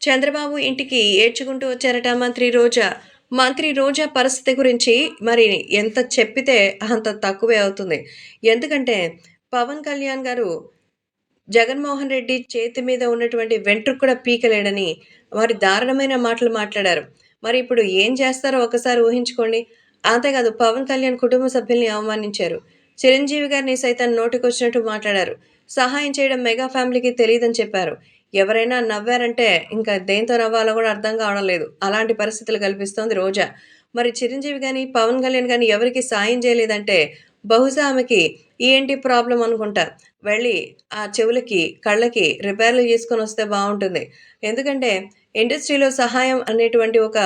చంద్రబాబు ఇంటికి ఏడ్చుకుంటూ వచ్చారట మంత్రి రోజా. మంత్రి రోజా పరిస్థితి గురించి మరి ఎంత చెప్పితే అంత తక్కువే అవుతుంది. ఎందుకంటే పవన్ కళ్యాణ్ గారు జగన్మోహన్ రెడ్డి చేతి మీద ఉన్నటువంటి వెంట్రుక కూడా పీకలేడని వారి దారుణమైన మాటలు మాట్లాడారు. మరి ఇప్పుడు ఏం చేస్తారో ఒకసారి ఊహించుకోండి. అంతేకాదు పవన్ కళ్యాణ్ కుటుంబ సభ్యుల్ని అవమానించారు. చిరంజీవి గారిని సైతం నోటికొచ్చినట్టు మాట్లాడారు. సహాయం చేయడం మెగా ఫ్యామిలీకి తెలీదని చెప్పారు. ఎవరైనా నవ్వారంటే ఇంకా దేంతో నవ్వాలో కూడా అర్థం కావడం లేదు. అలాంటి పరిస్థితులు కల్పిస్తోంది రోజా. మరి చిరంజీవి గాని, పవన్ కళ్యాణ్ గాని ఎవరికీ సాయం చేయలేదంటే బహుశా ఆమెకి ఈఎన్‌టీ ప్రాబ్లమ్ అనుకుంటా. వెళ్ళి ఆ చెవులకి, కళ్ళకి రిపేర్‌లు చేసుకొనొస్తే బావుంటుంది. ఎందుకంటే ఇండస్ట్రీలో సహాయం అనేటువంటి ఒక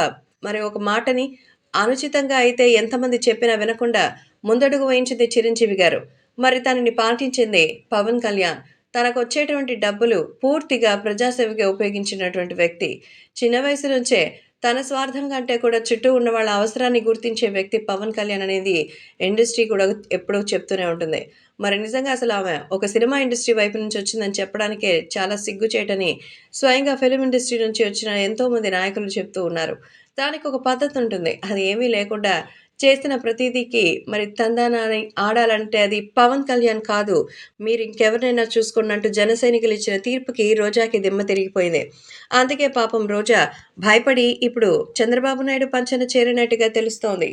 మాటని అనుచితంగా అయితే ఎంతమంది చెప్పినా వినకుండా ముందడుగు వేయించింది చిరంజీవి గారు. మరి తనని పాటించింది పవన్ కళ్యాణ్. తనకొచ్చేటువంటి డబ్బులు పూర్తిగా ప్రజాసేవకే ఉపయోగించినటువంటి వ్యక్తి. చిన్న వయసు నుంచే తన స్వార్థం కంటే కూడా చుట్టూ ఉన్న వాళ్ళ అవసరాన్ని గుర్తించే వ్యక్తి పవన్ కళ్యాణ్ అనేది ఇండస్ట్రీ కూడా ఎప్పుడూ చెప్తూనే ఉంటుంది. మరి నిజంగా అసలు ఆమె ఒక సినిమా ఇండస్ట్రీ వైపు నుంచి వచ్చిందని చెప్పడానికే చాలా సిగ్గుచేటని స్వయంగా ఫిల్మ్ ఇండస్ట్రీ నుంచి వచ్చిన ఎంతోమంది నాయకులు చెప్తూ ఉన్నారు. దానికొక పద్ధతుంటుంది. అది ఏమీ లేకుండా చేసిన ప్రతీదీకి మరి తందానాని ఆడాలంటే అది పవన్ కళ్యాణ్ కాదు. మీరింకెవరినైనా చూసుకోండి అంటూ జన సైనికులిచ్చిన తీర్పుకి రోజాకి దిమ్మ తిరిగిపోయింది. అందుకే పాపం రోజా భయపడి ఇప్పుడు చంద్రబాబు నాయుడు పంచన చేరినట్టుగా తెలుస్తోంది.